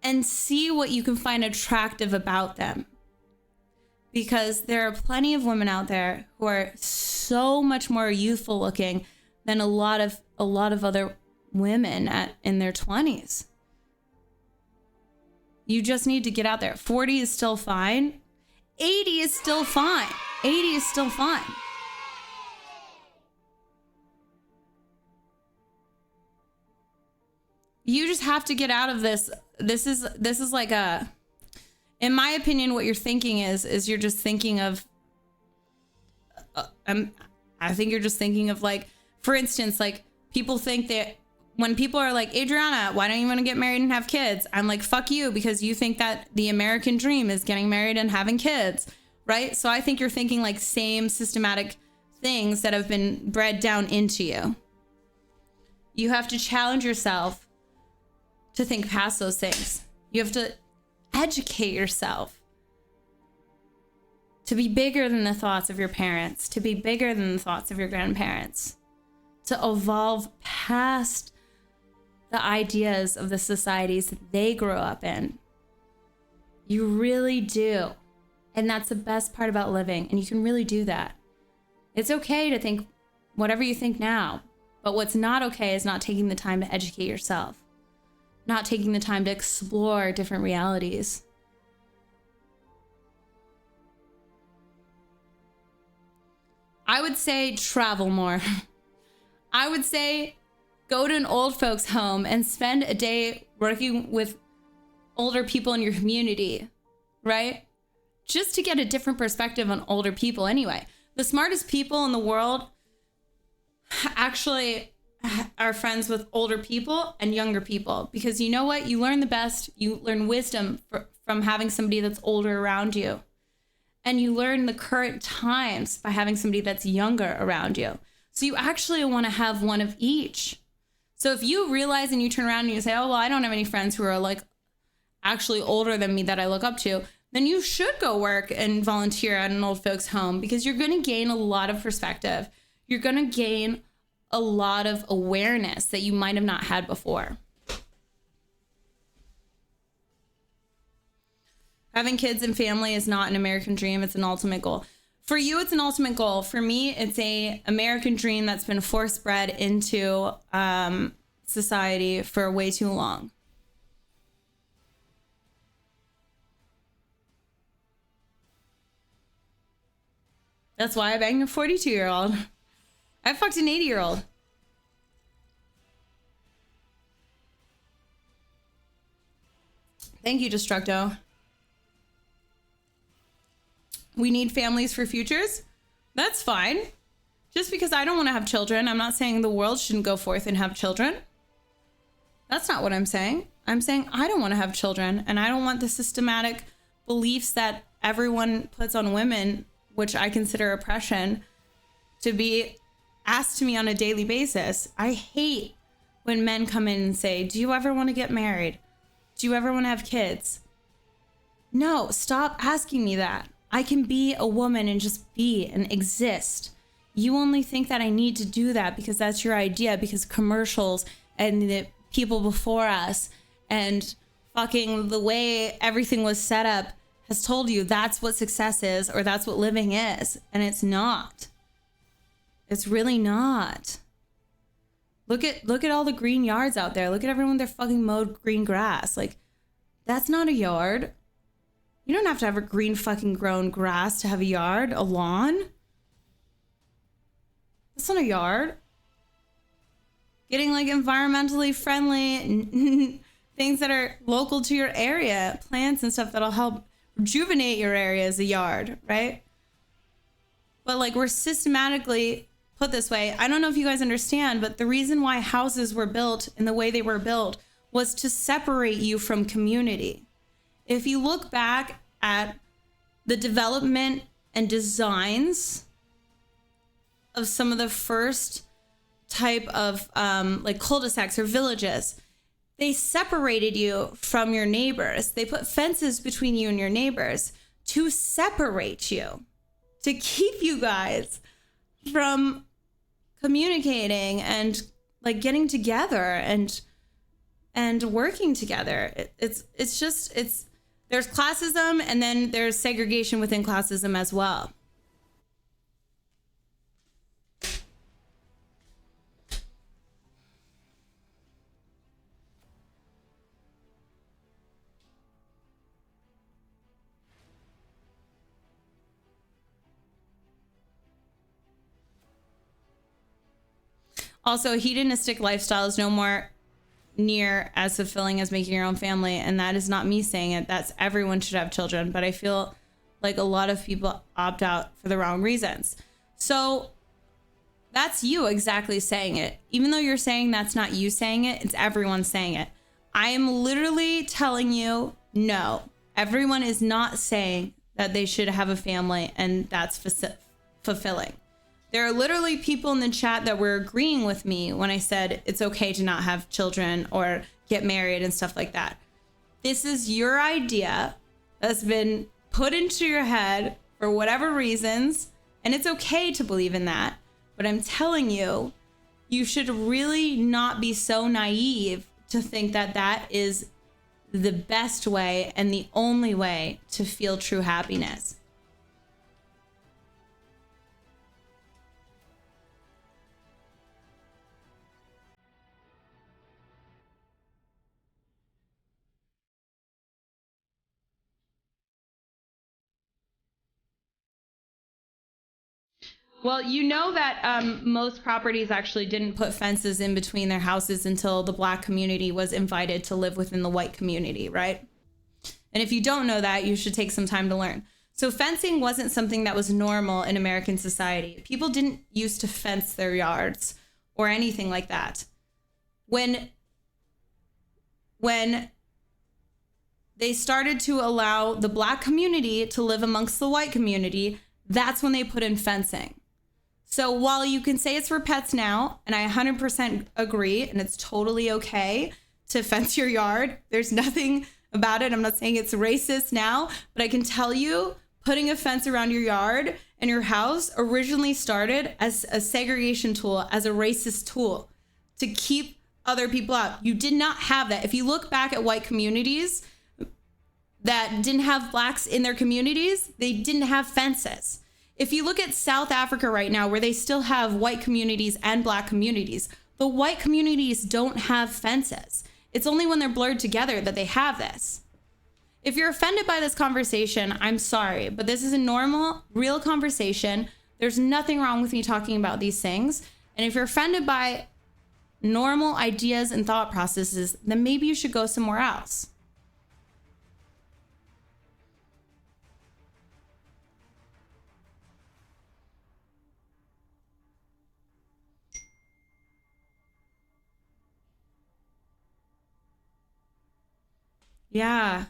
and see what you can find attractive about them. Because there are plenty of women out there who are so much more youthful looking than a lot of other women in their 20s. You just need to get out there. 40 is still fine. 80 is still fine. 80 is still fine. You just have to get out of this. This is like a, in my opinion, what you're thinking is you're just thinking of, I think you're just thinking of, like, for instance, like, people think that when people are like, Adriana, why don't you want to get married and have kids? I'm like, fuck you, because you think that the American dream is getting married and having kids, right? So I think you're thinking like same systematic things that have been bred down into you. You have to challenge yourself to think past those things. You have to educate yourself to be bigger than the thoughts of your parents, to be bigger than the thoughts of your grandparents, to evolve past the ideas of the societies that they grew up in. You really do. And that's the best part about living. And you can really do that. It's okay to think whatever you think now. But what's not okay is not taking the time to educate yourself. Not taking the time to explore different realities. I would say travel more. I would say go to an old folks home and spend a day working with older people in your community, right? Just to get a different perspective on older people anyway. The smartest people in the world actually are friends with older people and younger people, because you know what? You learn the best. You learn wisdom from having somebody that's older around you. And you learn the current times by having somebody that's younger around you. So you actually want to have one of each. So if you realize and you turn around and you say, oh, well, I don't have any friends who are like actually older than me that I look up to, then you should go work and volunteer at an old folks home, because you're going to gain a lot of perspective. You're going to gain a lot of awareness that you might have not had before. Having kids and family is not an American dream. It's an ultimate goal. For you, it's an ultimate goal. For me, it's a American dream that's been force bred into society for way too long. That's why I banged a 42-year-old. I fucked an 80-year-old. Thank you, Destructo. We need families for futures. That's fine. Just because I don't want to have children, I'm not saying the world shouldn't go forth and have children. That's not what I'm saying. I'm saying I don't want to have children, and I don't want the systematic beliefs that everyone puts on women, which I consider oppression, to be asked to me on a daily basis. I hate when men come in and say, do you ever want to get married? Do you ever want to have kids? No, stop asking me that. I can be a woman and just be and exist. You only think that I need to do that because that's your idea, because commercials and the people before us and fucking the way everything was set up has told you that's what success is, or that's what living is. And it's not. It's really not. Look at all the green yards out there. Look at everyone, they're fucking mowed green grass. Like, that's not a yard. You don't have to have a green fucking grown grass to have a yard, a lawn. That's not a yard. Getting like environmentally friendly things that are local to your area, plants and stuff that'll help rejuvenate your area is a yard, right? But like, we're systematically put this way. I don't know if you guys understand, but the reason why houses were built in the way they were built was to separate you from community. If you look back at the development and designs of some of the first type of like cul-de-sacs or villages, they separated you from your neighbors. They put fences between you and your neighbors to separate you, to keep you guys from communicating and like getting together and and working together. There's classism, and then there's segregation within classism as well. Also, a hedonistic lifestyle is no more near as fulfilling as making your own family. And that is not me saying it. That's everyone should have children. But I feel like a lot of people opt out for the wrong reasons. So that's you exactly saying it. Even though you're saying that's not you saying it, it's everyone saying it. I am literally telling you, no, everyone is not saying that they should have a family and that's fulfilling. There are literally people in the chat that were agreeing with me when I said it's okay to not have children or get married and stuff like that. This is your idea that's been put into your head for whatever reasons, and it's okay to believe in that. But I'm telling you, you should really not be so naive to think that that is the best way and the only way to feel true happiness. Well, you know that most properties actually didn't put fences in between their houses until the Black community was invited to live within the white community, right? And if you don't know that, you should take some time to learn. So fencing wasn't something that was normal in American society. People didn't used to fence their yards or anything like that. When they started to allow the Black community to live amongst the white community, that's when they put in fencing. So while you can say it's for pets now, and I 100% agree, and it's totally okay to fence your yard, there's nothing about it. I'm not saying it's racist now, but I can tell you putting a fence around your yard and your house originally started as a segregation tool, as a racist tool to keep other people out. You did not have that. If you look back at white communities that didn't have Blacks in their communities, they didn't have fences. If you look at South Africa right now, where they still have white communities and Black communities, the white communities don't have fences. It's only when they're blurred together that they have this. If you're offended by this conversation, I'm sorry, but this is a normal, real conversation. There's nothing wrong with me talking about these things. And if you're offended by normal ideas and thought processes, then maybe you should go somewhere else. Yeah.